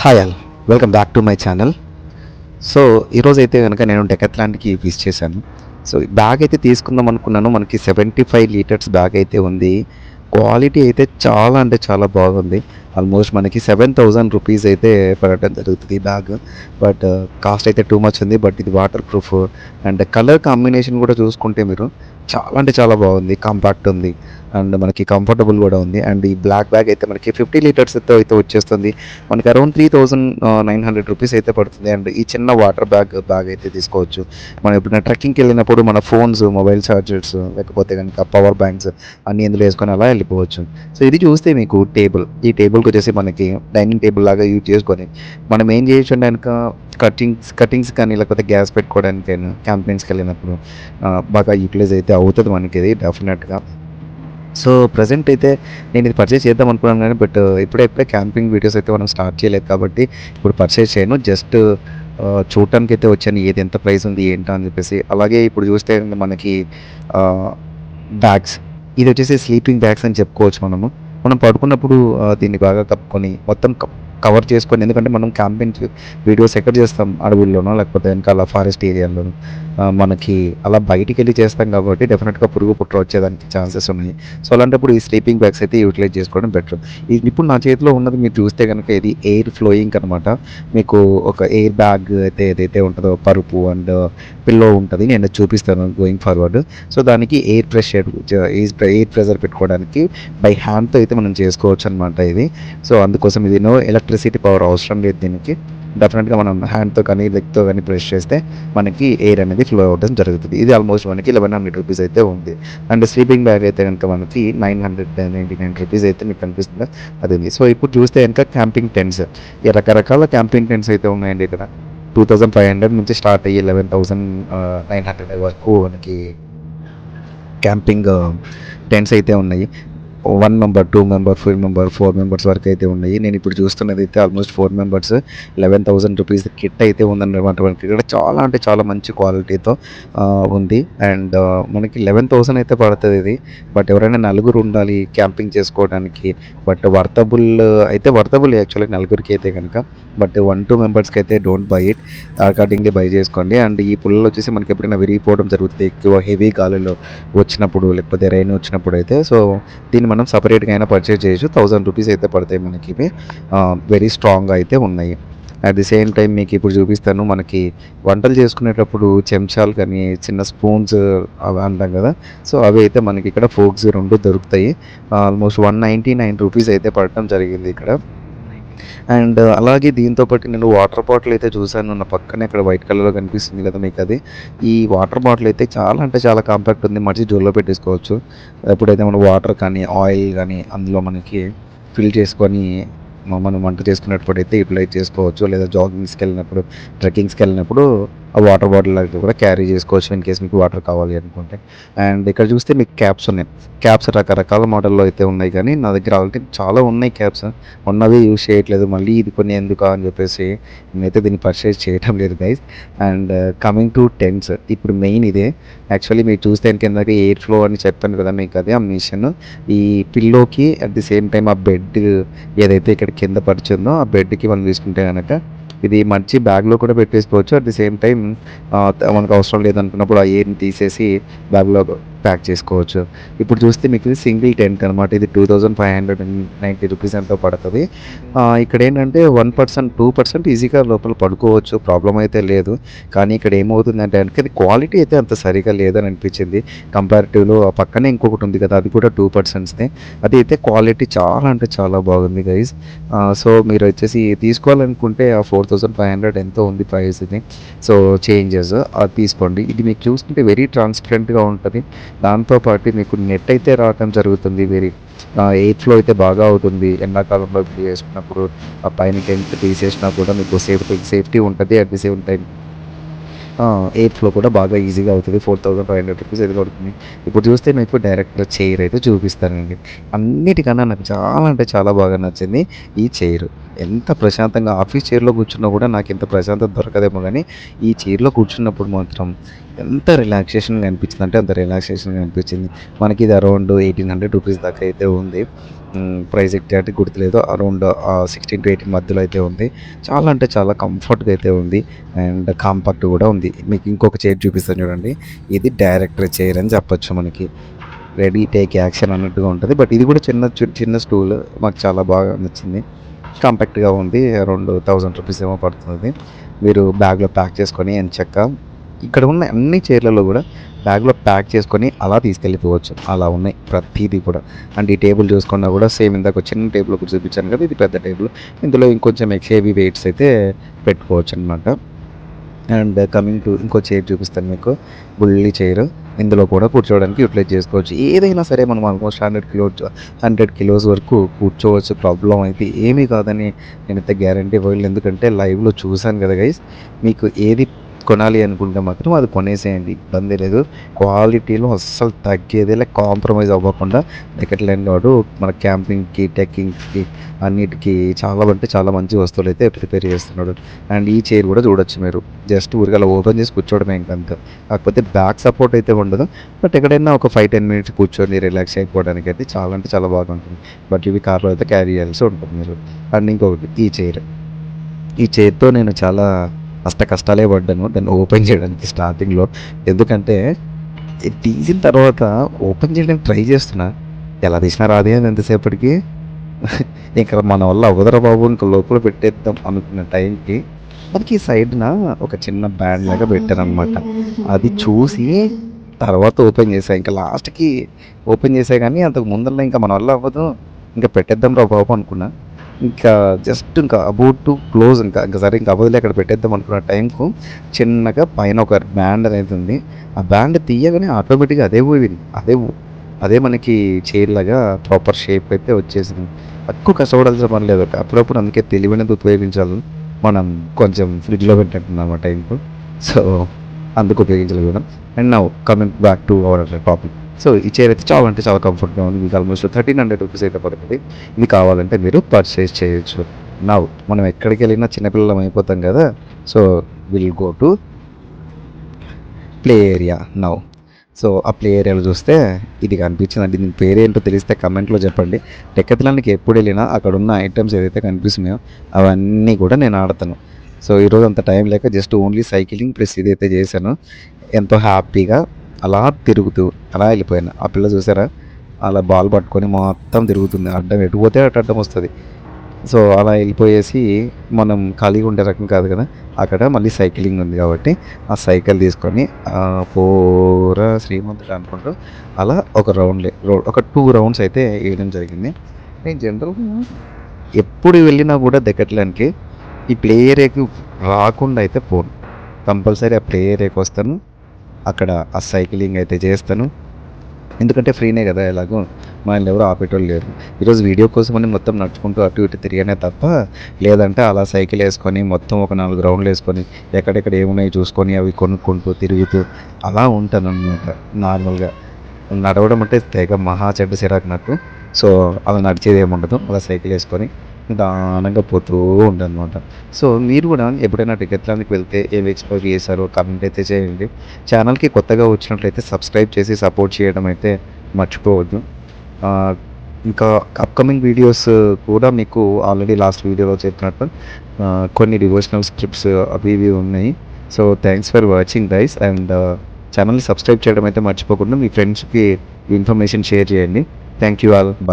Hi all, welcome back to my channel. So ఈరోజైతే కనుక నేను డెకాథ్లాన్‌కి విజిట్ చేశాను. సో బ్యాగ్ అయితే తీసుకుందాం అనుకున్నాను. మనకి 75 లీటర్స్ బ్యాగ్ అయితే ఉంది. క్వాలిటీ అయితే చాలా అంటే చాలా బాగుంది. ఆల్మోస్ట్ మనకి 7000 రూపీస్ అయితే పడటం జరుగుతది ఈ బ్యాగ్. బట్ కాస్ట్ అయితే టూ మచ్ ఉంది. బట్ ఇది water proof and colour combination కూడా చూసుకుంటే మీరు చాలా అంటే చాలా బాగుంది. కాంపాక్ట్ ఉంది అండ్ మనకి కంఫర్టబుల్ కూడా ఉంది. అండ్ ఈ బ్లాక్ బ్యాగ్ అయితే మనకి 50 లీటర్స్‌తో అయితే వచ్చేస్తుంది. మనకి అరౌండ్ 3900 రూపీస్ అయితే పడుతుంది. అండ్ ఈ చిన్న వాటర్ బ్యాగ్ అయితే తీసుకోవచ్చు. మనం ఎప్పుడైనా ట్రెక్కింగ్‌కి వెళ్ళినప్పుడు మన ఫోన్స్, మొబైల్ చార్జర్స్ లేకపోతే గనుక పవర్ బ్యాంక్స్ అన్నీ ఇందులో వేసుకొని అలా వెళ్ళిపోవచ్చు. సో ఇది చూస్తే మీకు టేబుల్. ఈ టేబుల్‌కి వచ్చేసి మనకి డైనింగ్ టేబుల్ లాగా యూజ్ చేసుకొని మనం ఏం చేయొచ్చు అంటే గనుక కటింగ్స్ కానీ లేకపోతే గ్యాస్ పెట్టుకోవడానికైనా క్యాంపెయిన్స్‌కి వెళ్ళినప్పుడు బాగా యూటిలైజ్ అయితే అవుతది మనకిది డెఫినెట్‌గా. సో, ప్రెజెంట్ అయితే నేనిది పర్చేస్ చేద్దాం అనుకున్నాను గానీ, బట్ ఇప్పుడే క్యాంపింగ్ వీడియోస్ అయితే మనం స్టార్ట్ చేయలేదు కాబట్టి, ఇప్పుడు పర్చేస్ చేయను. జస్ట్ చూడటానికైతే వచ్చాను. ఏది ఎంత ప్రైస్ ఉంది, ఏంటా అని చెప్పేసి. అలాగే ఇప్పుడు చూస్తే మనకి ఆహ్, బ్యాగ్స్. ఇదొచ్చేసి స్లీపింగ్ బ్యాగ్స్ అని చెప్పుకోవచ్చు మనము. మనం పడుకున్నప్పుడు దీన్ని బాగా కప్పుకొని మొత్తం కవర్ చేసుకొని ఎందుకంటే మనం క్యాంపింగ్ వీడియోస్ ఎక్కడ చేస్తాం? అడవుల్లోనో లేకపోతే వెనకాల ఫారెస్ట్ ఏరియాలోనో. మనకి అలా బయటికెళ్ళి చేస్తాం కాబట్టి డెఫినెట్‌గా పురుగు, పుట్ర వచ్చేదానికి ఛాన్సెస్ ఉన్నాయి. సో, అలాంటప్పుడు ఈ స్లీపింగ్ బ్యాగ్స్ అయితే యూటిలైజ్ చేసుకోవడం బెటర్. ఇప్పుడు నా చేతిలో ఉన్నది మీరు చూస్తే గనుక ఇది ఎయిర్ ఫ్లోయింగ్ అనమాట. మీకు ఒక ఎయిర్ బ్యాగ్ అయితే ఏదైతే ఉంటదో పరుపు అండ్ పిల్లో ఉంటది. నేను చూపిస్తాను గోయింగ్ ఫార్వర్డ్. సో, దానికి ఎయిర్ ప్రెషర్ పెట్టుకోవడానికి బై హ్యాండ్‌తో అయితే మనం చేసుకోవచ్చనమాట ఇది. సో, అందుకోసం ఇది నో ఎలక్ట్రిసిటీ పవర్ అవసరం లేదు దీనికి. డెఫినెట్‌గా మనం హ్యాండ్‌తో కానీ, లెగ్‌తో కానీ ప్రెస్ చేస్తే మనకి ఎయిర్ అనేది ఫ్లో అవ్వడం జరుగుతది. ఇది ఆల్మోస్ట్ మనకి 1100 రూపీస్ అయితే ఉంది. అండ్ స్లీపింగ్ బ్యాగ్ అయితే గనుక మనకి 999 రూపీస్ అయితే మీకు కనిపిస్తుందా అది ఉంది. సో, ఇప్పుడు చూస్తే గనుక క్యాంపింగ్ టెంట్స్. ఈ రకరకాల క్యాంపింగ్ టెంట్స్ అయితే ఉన్నాయండి ఇక్కడ. 2500 నుంచి స్టార్ట్ అయ్యి 11,900 వరకు మనకి క్యాంపింగ్ టెంట్స్ అయితే ఉన్నాయి. 1 మెంబర్, 2 మెంబర్, 4 మెంబర్స్ వరకు అయితే ఉన్నాయి. నేను ఇప్పుడు చూస్తున్నది అయితే ఆల్మోస్ట్ 4 మెంబర్స్ 11,000 రూపీస్ కిట్ అయితే ఉందన్నమాట. మనకి ఇక్కడ చాలా అంటే చాలా మంచి క్వాలిటీతో ఉంది. అండ్ మనకి 11,000 అయితే పడతది ఇది. బట్ ఎవరైనా నలుగురు ఉండాలి క్యాంపింగ్ చేసుకోవడానికి. బట్ వర్తబుల్ యాక్చువల్లీ నలుగురికి అయితే గనుక. బట్ 1, 2 మెంబర్స్‌కి అయితే don't by it. Accordingly by చేసుకోండి. అండ్ ఈ పుల్లలు వచ్చేసి మనకి ఎప్పుడైనా విరిగిపోవడం జరుగుతుంది. ఎక్కువ హెవీ గాలులు వచ్చినప్పుడు లేకపోతే రైన్ వచ్చినప్పుడు అయితే. సో, దీన్ని మనం సెపరేట్‌గా అయినా పర్చేజ్ చేయొచ్చు. 1000 రూపీస్ అయితే పడతాయి మనకి ఇవి. వెరీ స్ట్రాంగ్‌గా అయితే ఉన్నాయి. అట్ ది సేమ్ టైమ్ మీకు ఇప్పుడు చూపిస్తాను. మనకి వంటలు చేసుకునేటప్పుడు చెంచాలు కానీ, చిన్న స్పూన్స్ అవి అంటాం కదా! సో, అవి అయితే మనకి ఇక్కడ ఫోర్క్స్ 2 దొరుకుతాయి. ఆల్మోస్ట్ 199 రూపీస్ అయితే పడటం జరిగింది ఇక్కడ. అండ్ అలాగే దీంతో పాటు నేను వాటర్ బాటిల్ అయితే చూసాను. నా పక్కనే అక్కడ వైట్ కలర్‌లో కనిపిస్తుంది కదా మీకది. ఈ వాటర్ బాటిల్ అయితే చాలా అంటే చాలా కాంపాక్ట్ ఉంది. మడిచి జోబులో పెట్టేసుకోవచ్చు. ఎప్పుడైతే మనం వాటర్ కానీ, ఆయిల్ గానీ అందులో మనకి ఫిల్ చేసుకొని మనం వంట చేసుకునేటప్పుడైతే యుటిలైజ్ చేసుకోవచ్చు. లేదా జాగింగ్స్‌కెళ్ళినప్పుడు, ట్రెక్కింగ్స్‌కెళ్ళినప్పుడు ఆ వాటర్ బాటిల్ లాగా కూడా క్యారీ చేసుకోవచ్చు. ఇన్ కేస్ మీకు వాటర్ కావాలి అనుకుంటే. అండ్ ఇక్కడ చూస్తే మీకు క్యాప్స్ ఉన్నాయి. క్యాప్స్ రకరకాల మోడల్‌లో అయితే ఉన్నాయి కానీ నా దగ్గర ఆల్రెడీ చాలా ఉన్నాయి క్యాప్స్. ఉన్నవి యూజ్ చేయట్లేదు. మళ్ళీ ఇది కొని ఎందుకా అని చెప్పేసి నేనైతే దీన్ని పర్చేజ్ చేయటం లేదు guys. And coming to tents ఇప్పుడు మెయిన్ ఇదే. యాక్చువల్లీ మీరు చూస్తే కిందకి ఎయిర్ ఫ్లో అని చెప్పాను కదా మీకు అదే ఆ మిషన్. ఈ పిల్లోకి అట్ ది సేమ్ టైమ్ ఆ బెడ్ ఏదైతే ఇక్కడ కింద పరిచిందో ఆ బెడ్‌కి మనం తీసుకుంటే గనక ఇది మంచి బ్యాగ్‌లో కూడా పెట్టేసుకోవచ్చు. అట్ ది సేమ్ టైమ్ మనకు అవసరం లేదనుకున్నప్పుడు ఆ ఎయిర్‌ని తీసేసి బ్యాగ్‌లో ప్యాక్ చేసుకోవచ్చు. ఇప్పుడు చూస్తే మీకు ఇది సింగిల్ టెంట్ అనమాట. ఇది 2590 రూపీస్ ఎంతో పడతది. ఇక్కడేంటంటే 1%, 2% ఈజీగా లోపల పడుకోవచ్చు. ప్రాబ్లమ్ అయితే లేదు. కానీ ఇక్కడ ఏమవుతుందంటే గనుక ఇది క్వాలిటీ అయితే అంత సరిగ్గా లేదని అనిపించింది. కంపారిటివ్‌లో ఆ పక్కనే ఇంకొకటి ఉంది కదా! అది కూడా 2%దే. అదైతే క్వాలిటీ చాలా అంటే చాలా బాగుంది గైస్. సో, మీరొచ్చేసి తీసుకోవాలనుకుంటే ఆ 4500 ఎంతో ఉంది ప్రైస్ ఇది. సో, చేంజెస్ అది తీసుకోండి. ఇది మీకు చూసుకుంటే వెరీ ట్రాన్స్‌పరెంట్‌గా ఉంటది. దాంతో పాటు మీకు నెట్ అయితే రావటం జరుగుతుంది. ఎయిర్ ఫ్లో అయితే బాగా అవుతుంది. ఎండాకాలంలో ఇప్పుడు వేసుకున్నప్పుడు ఆ పైన టెంట్ తీసేసినా కూడా మీకు సేఫ్టీ ఉంటది. At the same time air flow కూడా బాగా ఈజీగా అవుతది. 4500 రూపీస్ ఇది పడుతుంది. ఇప్పుడు చూస్తే మీకు డైరెక్ట్‌గా చైర్ అయితే చూపిస్తానండి. అన్నిటికన్నా నాకు చాలా అంటే చాలా బాగా నచ్చింది ఈ చైర్. ఎంత ప్రశాంతంగా ఆఫీస్ చైర్‌లో కూర్చున్నా కూడా నాకింత ప్రశాంతత దొరకదేమో గానీ, ఈ చైర్‌లో కూర్చున్నప్పుడు మాత్రం ఎంత రిలాక్సేషన్‌గా అనిపించిందంటే అంత రిలాక్సేషన్‌గా అనిపించింది. మనకి ఇది అరౌండ్ రూ. 1800 దాకా అయితే ఉంది. ప్రైస్ ఎగ్జాక్ట్‌గా గుర్తులేదు. అరౌండ్ 16-18 మధ్యలో అయితే ఉంది. చాలా అంటే చాలా కంఫర్ట్‌గా అయితే ఉంది. అండ్ కాంపాక్ట్ కూడా ఉంది. మీకు ఇంకొక చైర్ చూపిస్తాను చూడండి. ఇది డైరెక్టర్ చైర్ అని చెప్పొచ్చు మనకి. రెడీ టేక్ యాక్షన్ అన్నట్టుగా ఉంటది. బట్ ఇది కూడా చిన్న స్టూల్ మాకు చాలా బాగా నచ్చింది. కాంపాక్ట్‌గా ఉంది. అరౌండ్ రూ. 1000 ఏమో పడుతది. మీరు బ్యాగ్‌లో ప్యాక్ చేసుకొని ఎంచక్కా ఇక్కడ ఉన్న అన్ని చైర్‌లలో గూడా బ్యాగ్‌లో ప్యాక్ చేసుకొని అలా తీసుకెళ్ళిపోవచ్చు. అలా ఉన్నాయి ప్రతీది కూడా. అండ్ ఈ టేబుల్ చూసుకున్నా గూడా సేమ్ ఇందాక చిన్న టేబుల్ ఒకటి చూపించాను కదా! ఇది పెద్ద టేబుల్. ఇందులో ఇంకొంచెం హెవీ వెయిట్స్ అయితే పెట్టుకోవచ్చనమాట. అండ్ కమింగ్ టు ఇంకో చైర్ చూపిస్తాను మీకు. బుల్లి చైరు. ఇందులో కూడా కూర్చోవడానికి యుటిలైజ్ చేసుకోవచ్చు. ఏదైనా సరే మనం ఆల్మోస్ట్ 100 కిలోస్ వరకు కూర్చోవచ్చు. ప్రాబ్లమ్ అయితే ఏమీ కాదని నేనైతే గ్యారంటీ ఇవ్వగలను. ఎందుకంటే లైవ్‌లో చూసాను కదా గైస్. మీకు ఏది కొనాలి అనుకుంటే మాత్రం అది కొనేసేయండి. ఇబ్బంది లేదు. క్వాలిటీలో అస్సలు తగ్గేదే లే, కాంప్రమైజ్ అవ్వకుండా డెకాథ్లాన్ వాడు మన క్యాంపింగ్‌కి, ట్రెక్కింగ్‌కి అన్నిటికి చాలా అంటే చాలా మంచి వస్తువులైతే ప్రిపేర్ చేస్తున్నాడు. అండ్ ఈ చైర్ కూడా చూడొచ్చు మీరు. జస్ట్ ఊరికే అలా ఓపెన్ చేసి కూర్చోవడమే ఇంకంతే. కాకపోతే బ్యాక్ సపోర్ట్ అయితే ఉండదు. బట్ ఎక్కడైనా ఒక 5-10 మినిట్స్ కూర్చొని రిలాక్స్ అయిపోవడానికి అయితే చాలా అంటే చాలా బాగుంటుంది. బట్ ఇవి కార్‌లో అయితే క్యారీ చేయాల్సి ఉంటుంది మీరు. అండ్ ఇంకొకటి ఈ చైర్. ఈ చైర్‌తో నేను చాలా కష్టాలే పడ్డాను. దాన్ని ఓపెన్ చేయడానికి స్టార్టింగ్‌లో. ఎందుకంటే ఇది తీసిన తర్వాత ఓపెన్ చేయడానికి ట్రై చేస్తున్నా. ఎలా తీసినా రాదే అని ఎంతసేపటికి. ఇంక మన వల్ల అవ్వదురా బాబు! ఇంక లోపల పెట్టేద్దాం అనుకున్న టైంకి మనకి సైడ్‌న ఒక చిన్న బ్యాండ్ లాగా పెట్టారనమాట. అది చూసి తర్వాత ఓపెన్ చేశా. ఇంక లాస్ట్‌కి ఓపెన్ చేశా గానీ అంతకు ముందల ఇంక మన వల్ల అవ్వదు. ఇంక పెట్టేద్దాంరా బాబు అనుకున్నా. ఇంకా జస్ట్ ఇంకా అబౌట్ టు క్లోజ్ ఇంక సరే ఇంక అవ్వదులే అక్కడ పెట్టేద్దాం అనుకున్న టైంకు చిన్నగా పైన ఒక బ్యాండ్ అనేది ఉంది. ఆ బ్యాండ్ తీయగానే ఆటోమేటిక్‌గా అదే పోయింది. అదే మనకి చైర్‌లాగా ప్రాపర్ షేప్ అయితే వచ్చేసింది. ఎక్కువ కష్టపడాల్సిన పని లేదు. అప్పుడప్పుడు అందుకే తెలివైనది ఉపయోగించాలి. మనం కొంచెం ఫ్రిడ్జ్‌లో పెట్టినట్టున్నమాట ఇంట్లో. సో, అందుకు ఉపయోగించాలి కూడా. And now coming back to our topic. So, ఈ చైర్ అయితే చాలా అంటే చాలా కంఫర్ట్‌గా ఉంది. మీకు ఆల్మోస్ట్ రూ. 1300 అయితే పడుతది. ఇది కావాలంటే మీరు పర్చేజ్ చేయొచ్చు. నౌ మనం ఎక్కడికెళ్ళినా చిన్న పిల్లలం అయిపోతాం కదా! So, will go to play area now. So, ఆ ప్లే ఏరియాలో చూస్తే ఇది కనిపించిందండి. దీని పేరేంటో తెలిస్తే కమెంట్‌లో చెప్పండి. డెకాథ్లాన్‌కి ఎప్పుడెళ్ళినా అక్కడున్న ఐటెమ్స్ ఏదైతే కనిపిస్తున్నాయో అవన్నీ కూడా నేను ఆడతాను. సో, ఈరోజు అంత టైం లేక జస్ట్ ఓన్లీ సైక్లింగ్ ప్లస్ ఇదైతే చేశాను. ఎంతో హ్యాపీగా అలా తిరుగుతూ అలా వెళ్ళిపోయాను. ఆ పిల్ల చూసారా? అలా బాల్ పట్టుకొని మొత్తం తిరుగుతుంది. అడ్డం ఎటు పోతే అటు అడ్డం వస్తది. సో, అలా ఎళ్ళిపోయేసి మనం ఖాళీగా ఉండే రకం కాదు కదా! అక్కడ మళ్ళీ సైక్లింగ్ ఉంది కాబట్టి, ఆ సైకిల్ తీసుకొని పోరా శ్రీమంతుడా అనుకుంటూ అలా ఒక ఒక 2 రౌండ్స్ అయితే ఎయడం జరిగింది. నేను జనరల్‌గా ఎప్పుడు వెళ్ళినా కూడా డెకాథ్లాన్‌కి ఈ ప్లే ఏరియాకి రాకుండా అయితే పోను. కంపల్సరీ ఆ ప్లే ఏరియాకి వస్తాను. అక్కడ ఆ సైక్లింగ్ అయితే చేస్తాను. ఎందుకంటే ఫ్రీనే గదా! ఎలాగో మనల్ని ఎవరు ఆపేటోళ్ళు లేరు. ఈరోజు వీడియో కోసమని మొత్తం నడుచుకుంటూ అటు ఇటు తిరిగానే తప్ప, లేదంటే అలా సైకిలేసుకొని మొత్తం ఒక 4 రౌండ్‌లేసుకొని ఎక్కడెక్కడ ఏమున్నాయో చూసుకొని అవి కొనుక్కుంటూ, తిరుగుతూ అలా ఉంటాననమాట నార్మల్‌గా. నడవడం అంటే తెగ మహా చెడ్డ చిరాకు నాకు. సో, అలా నడిచేదేముండదు. అలా సైకిలేసుకొని నిదానంగా పోతూ ఉంటాననమాట. సో, మీరు గూడా ఎప్పుడైనా డెకాథ్లాన్‌కి వెళ్తే ఏమి ఎక్స్‌ప్లోర్ చేశారో కామెంట్ అయితే చేయండి. ఛానల్‌కి కొత్తగా వచ్చినట్లయితే సబ్స్క్రైబ్ చేసి సపోర్ట్ చేయడం అయితే మర్చిపోవద్దు. ఆహ్, ఇంకా అప్‌కమింగ్ వీడియోస్ కూడా మీకు ఆల్రెడీ లాస్ట్ వీడియోలో చెప్పినట్టు కొన్ని డివోషనల్ స్క్రిప్ట్స్ అవి ఇవి ఉన్నాయి. So, thanks for watching guys and ఛానల్‌ని సబ్స్క్రైబ్ చేయడం అయితే మర్చిపోకుండా మీ ఫ్రెండ్స్‌కి ఈ ఇన్ఫర్మేషన్ షేర్ చేయండి. Thank you all. బై.